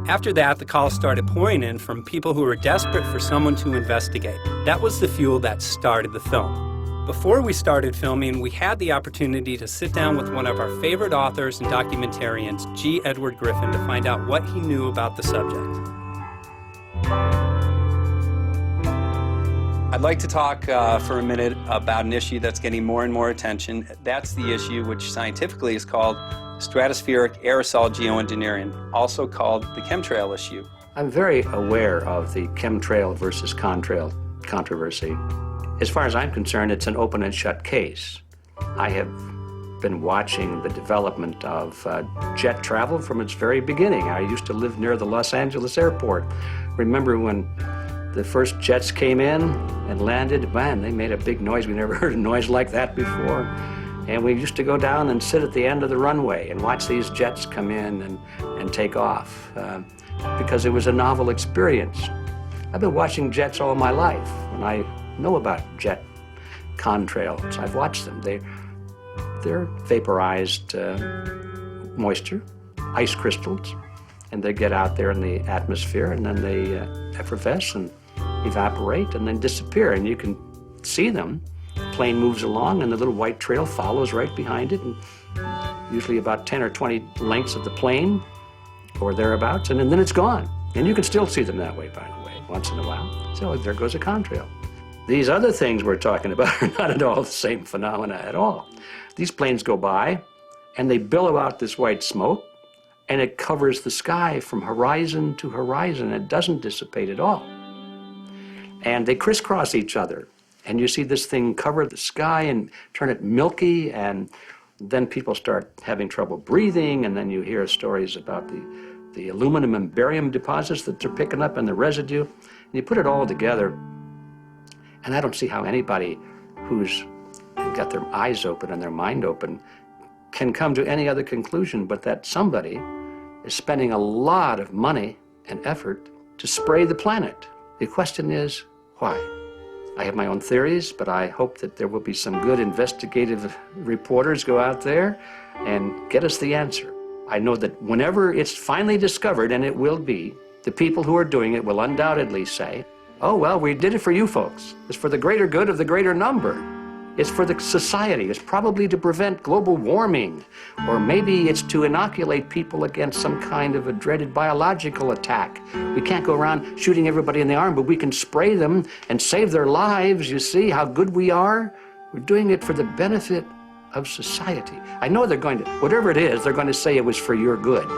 After that, the calls started pouring in from people who were desperate for someone to investigate. That was the fuel that started the film. Before we started filming, we had the opportunity to sit down with one of our favorite authors and documentarians, G. Edward Griffin, to find out what he knew about the subject. I'd like to talk for a minute about an issue that's getting more and more attention. That's the issue which scientifically is called stratospheric aerosol geoengineering, also called the chemtrail issue. I'm very aware of the chemtrail versus contrail controversy. As far as I'm concerned, it's an open and shut case. I have been watching the development of jet travel from its very beginning. I used to live near the Los Angeles airport. Remember when the first jets came in and landed? Man, they made a big noise. We never heard a noise like that before. And we used to go down and sit at the end of the runway and watch these jets come in and take off because it was a novel experience. I've been watching jets all my life, and I know about jet contrails. I've watched them. They're vaporized moisture, ice crystals, and they get out there in the atmosphere, and then they effervesce and evaporate and then disappear, and you can see them. Plane moves along and the little white trail follows right behind it, and usually about 10 or 20 lengths of the plane or thereabouts, and then it's gone. And you can still see them that way, by the way, once in a while. So there goes a contrail. These other things we're talking about are not at all the same phenomena at all. These planes go by and they billow out this white smoke, and it covers the sky from horizon to horizon. It doesn't dissipate at all. And they crisscross each other. And you see this thing cover the sky and turn it milky, and then people start having trouble breathing, and then you hear stories about the aluminum and barium deposits that they're picking up and the residue. And you put it all together, and I don't see how anybody who's got their eyes open and their mind open can come to any other conclusion but that somebody is spending a lot of money and effort to spray the planet. The question is, why? I have my own theories, but I hope that there will be some good investigative reporters go out there and get us the answer. I know that whenever it's finally discovered, and it will be, the people who are doing it will undoubtedly say, oh, well, we did it for you folks. It's for the greater good of the greater number. It's for the society. It's probably to prevent global warming, or maybe it's to inoculate people against some kind of a dreaded biological attack. We can't go around shooting everybody in the arm, but we can spray them and save their lives. You see how good we are? We're doing it for the benefit of society. I know they're going to, whatever it is, they're going to say it was for your good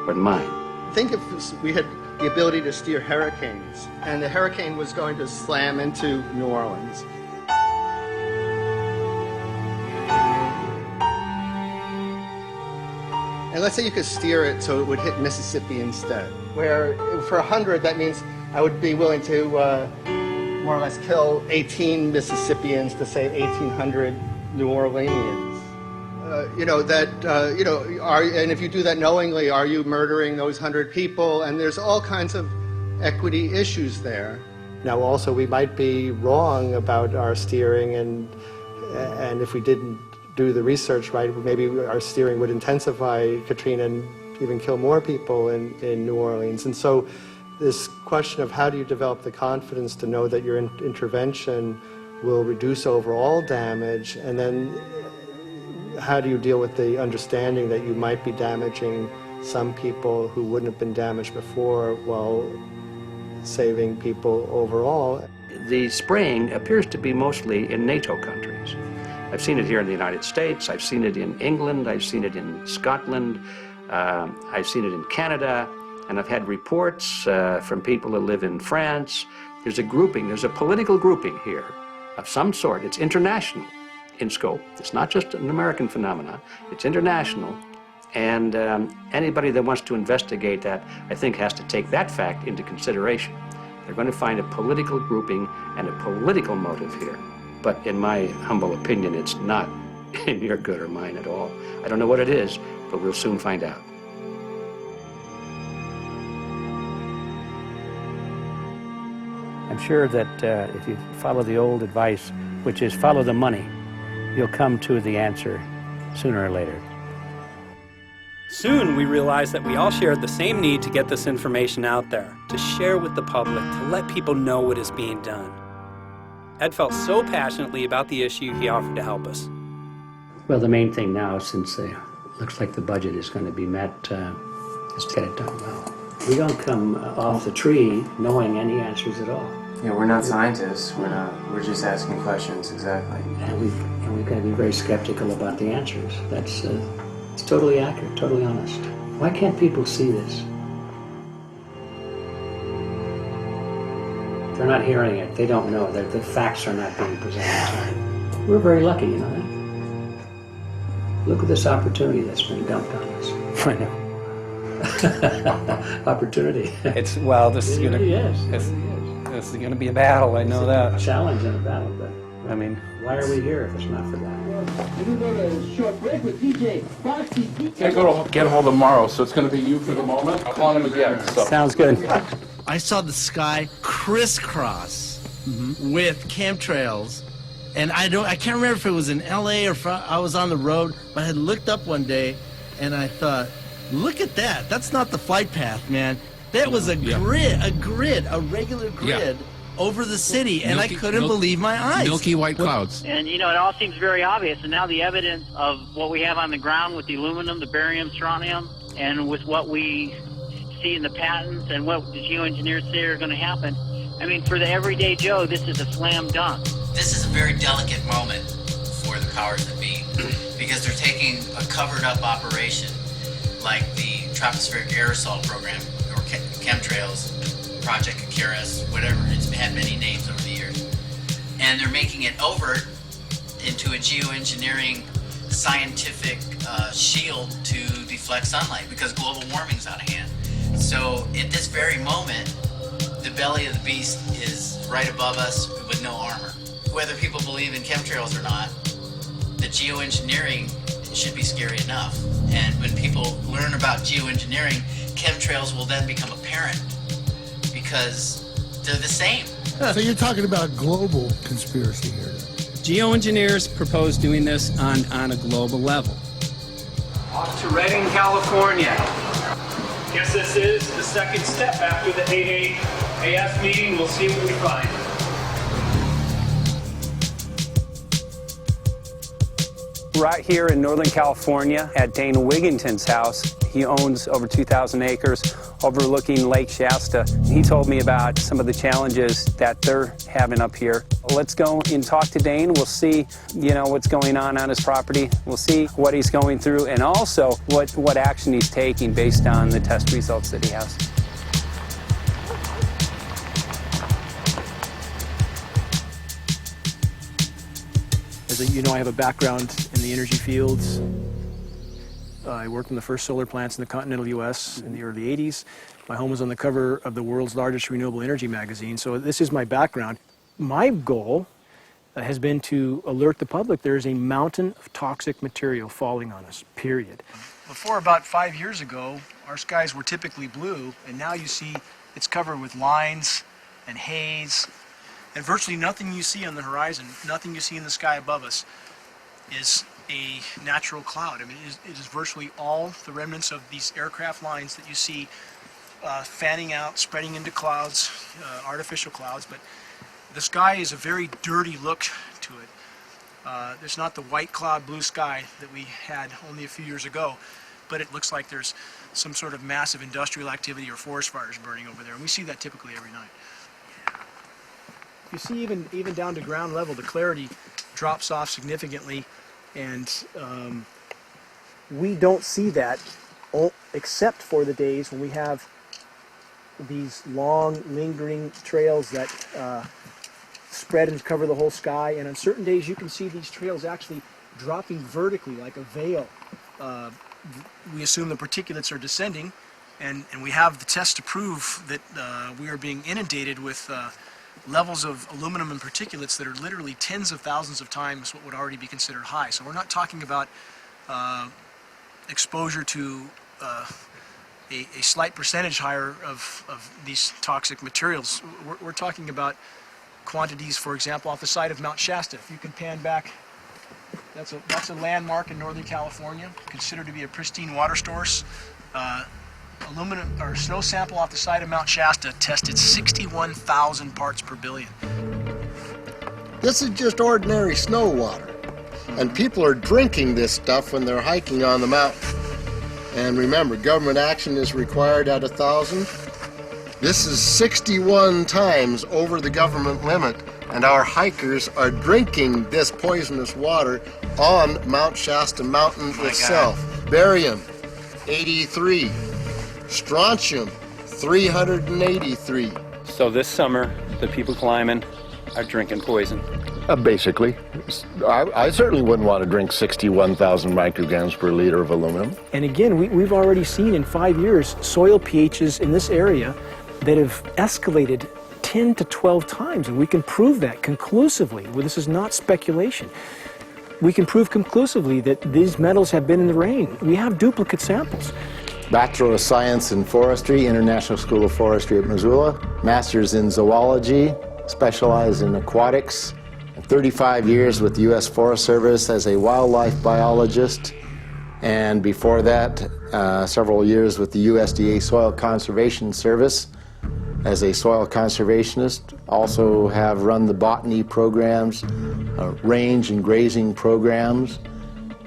or mine. Think if we had the ability to steer hurricanes, and the hurricane was going to slam into New Orleans. And let's say you could steer it so it would hit Mississippi instead, where for 100, that means I would be willing to more or less kill 18 Mississippians to save 1,800 New Orleanians. And if you do that knowingly, are you murdering those 100 people? And there's all kinds of equity issues there. Now, also, we might be wrong about our steering, and if we didn't do the research right, maybe our steering would intensify Katrina and even kill more people in New Orleans. And so this question of how do you develop the confidence to know that your intervention will reduce overall damage, and then how do you deal with the understanding that you might be damaging some people who wouldn't have been damaged before while saving people overall? The spraying appears to be mostly in NATO countries. I've seen it here in the United States, I've seen it in England, I've seen it in Scotland, I've seen it in Canada, and I've had reports from people who live in France. There's a grouping, there's a political grouping here of some sort. It's international in scope. It's not just an American phenomenon, it's international. And anybody that wants to investigate that, I think, has to take that fact into consideration. They're going to find a political grouping and a political motive here. But in my humble opinion, it's not in your good or mine at all. I don't know what it is, but we'll soon find out. I'm sure that if you follow the old advice, which is follow the money, you'll come to the answer sooner or later. Soon, we realized that we all shared the same need to get this information out there, to share with the public, to let people know what is being done. Ed felt so passionately about the issue, he offered to help us. Well, the main thing now, since it looks like the budget is going to be met, is to get it done well. We don't come off the tree knowing any answers at all. Yeah, we're not scientists. We're just asking questions, exactly. And we've got to be very skeptical about the answers. That's it's totally accurate, totally honest. Why can't people see this? They're not hearing it. They don't know. The facts are not being presented. We're very lucky, you know that? Look at this opportunity that's been dumped on us. I know. Opportunity. It's, well, this is going to... This is going to be a battle, I know that. A challenge and a battle, but I mean, why are we here if it's not for that? We're going to go to a short break with DJ Foxy. I go to get hold of Morrow, so it's going to be you for the moment. I'll call him again. So. sounds good. I saw the sky crisscross with chemtrails, and I can't remember if it was in LA or if I was on the road, but I had looked up one day and I thought, look at that. That's not the flight path, man. That was a grid, a regular grid over the city, and I couldn't believe my eyes. Milky white clouds. And, you know, it all seems very obvious, and now the evidence of what we have on the ground with the aluminum, the barium, strontium, and with what we see in the patents and what the geoengineers say are going to happen, I mean, for the everyday Joe, this is a slam dunk. This is a very delicate moment for the powers that be, because they're taking a covered-up operation like the tropospheric aerosol program, or Chemtrails, Project Icarus, whatever, it's had many names over the years. And they're making it overt into a geoengineering scientific shield to deflect sunlight because global warming's out of hand. So at this very moment, the belly of the beast is right above us with no armor. Whether people believe in chemtrails or not, the geoengineering should be scary enough. And when people learn about geoengineering, chemtrails will then become apparent because they're the same. So you're talking about global conspiracy here. Geoengineers propose doing this on a global level. Off to Redding, California. Guess this is the second step after the 8 AF meeting. We'll see what we find. Right here in Northern California at Dana Wigington's house. He owns over 2,000 acres overlooking Lake Shasta. He told me about some of the challenges that they're having up here. Let's go and talk to Dane. We'll see, what's going on his property. We'll see what he's going through and also what action he's taking based on the test results that he has. As you know, I have a background in the energy fields. I worked on the first solar plants in the continental U.S. in the early 80s. My home was on the cover of the world's largest renewable energy magazine, so this is my background. My goal has been to alert the public there is a mountain of toxic material falling on us, period. Before about 5 years ago, our skies were typically blue, and now you see it's covered with lines and haze, and virtually nothing you see on the horizon, nothing you see in the sky above us is a natural cloud. I mean, it is virtually all the remnants of these aircraft lines that you see fanning out, spreading into clouds, artificial clouds, but the sky is a very dirty look to it. There's not the white cloud blue sky that we had only a few years ago, but it looks like there's some sort of massive industrial activity or forest fires burning over there, and we see that typically every night. You see even down to ground level, the clarity drops off significantly, and we don't see that except for the days when we have these long lingering trails that spread and cover the whole sky, and on certain days you can see these trails actually dropping vertically like a veil. We assume the particulates are descending, and we have the tests to prove that we are being inundated with levels of aluminum and particulates that are literally tens of thousands of times what would already be considered high. So we're not talking about exposure to a slight percentage higher of these toxic materials. We're talking about quantities, for example, off the side of Mount Shasta. If you can pan back That's a landmark in Northern California, considered to be a pristine water source. Aluminum or snow sample off the side of Mount Shasta tested 61,000 parts per billion. This is just ordinary snow water. And people are drinking this stuff when they're hiking on the mountain. And remember, government action is required at 1,000. This is 61 times over the government limit, and our hikers are drinking this poisonous water on Mount Shasta Mountain itself. Barium, 83. Strontium, 383. So this summer, the people climbing are drinking poison. Basically. I certainly wouldn't want to drink 61,000 micrograms per liter of aluminum. And again, we've already seen in 5 years soil pHs in this area that have escalated 10 to 12 times, and we can prove that conclusively. Well, this is not speculation. We can prove conclusively that these metals have been in the rain. We have duplicate samples. Bachelor of Science in Forestry, International School of Forestry at Missoula. Master's in Zoology, specialized in aquatics. 35 years with the U.S. Forest Service as a wildlife biologist. And before that, several years with the USDA Soil Conservation Service as a soil conservationist. Also have run the botany programs, range and grazing programs.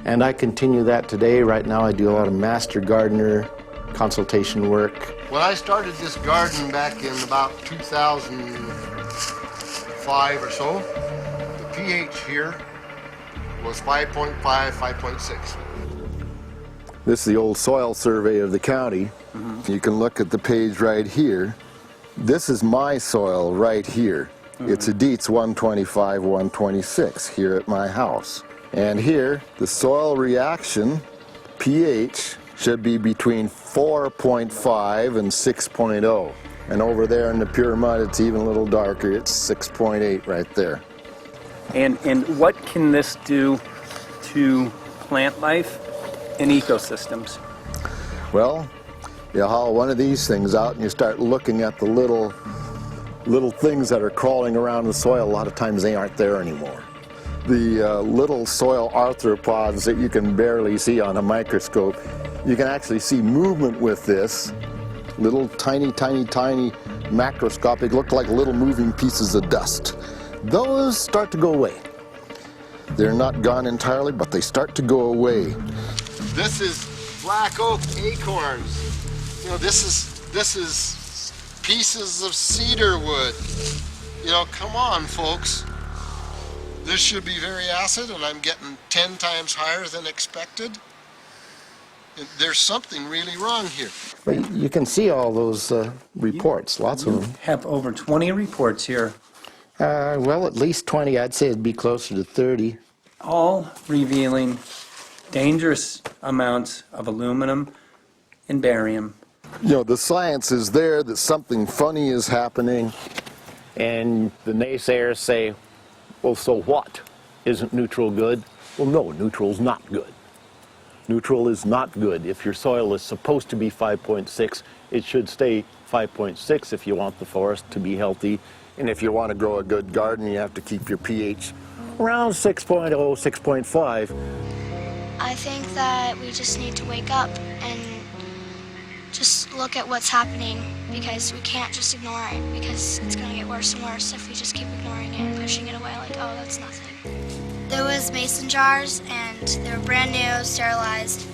And I continue that today. Right now I do a lot of master gardener consultation work. When I started this garden back in about 2005 or so, the pH here was 5.5, 5.6. This is the old soil survey of the county. You can look at the page right here. This is my soil right here. It's a Dietz 125, 126 here at my house. And here, the soil reaction pH should be between 4.5 and 6.0. And over there in the pure mud, it's even a little darker. It's 6.8 right there. And what can this do to plant life and ecosystems? Well, you haul one of these things out and you start looking at the little things that are crawling around the soil. A lot of times they aren't there anymore. The little soil arthropods that you can barely see on a microscope, you can actually see movement with this. Little tiny macroscopic, look like little moving pieces of dust. Those start to go away. They're not gone entirely, but they start to go away. This is black oak acorns. You know, this is pieces of cedar wood. You know, come on, folks. This should be very acid, and I'm getting 10 times higher than expected. There's something really wrong here. But you can see all those reports, lots of them. Have over 20 reports here. Well, at least 20. I'd say it'd be closer to 30. All revealing dangerous amounts of aluminum and barium. You know, the science is there that something funny is happening, and the naysayers say, well, so what? Isn't neutral good? Well, no, neutral's not good. Neutral is not good. If your soil is supposed to be 5.6, it should stay 5.6 if you want the forest to be healthy. And if you want to grow a good garden, you have to keep your pH around 6.0, 6.5. I think that we just need to wake up and just look at what's happening, because we can't just ignore it, because it's going to get worse and worse if we just keep ignoring it and pushing it away like, oh, that's nothing. There was mason jars, and they were brand new, sterilized,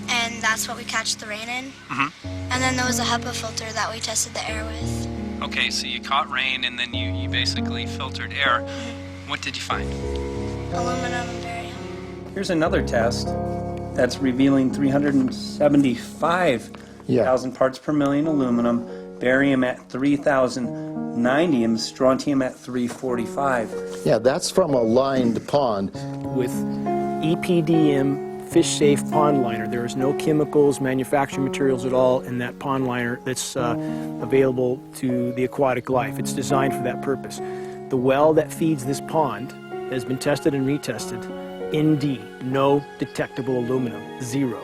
and that's what we catch the rain in. And then there was a HEPA filter that we tested the air with. Okay, so you caught rain and then you basically filtered air. What did you find? Aluminum and barium. Here's another test that's revealing 375,000 parts per million aluminum, barium at 3,090, and strontium at 345. Yeah, that's from a lined pond. With EPDM fish-safe pond liner. There is no chemicals, manufacturing materials at all in that pond liner that's available to the aquatic life. It's designed for that purpose. The well that feeds this pond has been tested and retested. ND, no detectable aluminum, 0.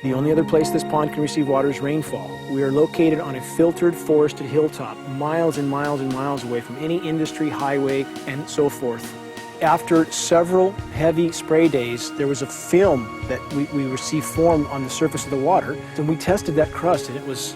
The only other place this pond can receive water is rainfall. We are located on a filtered, forested hilltop, miles and miles and miles away from any industry, highway, and so forth. after several heavy spray days, there was a film that we received form on the surface of the water, and we tested that crust, and it was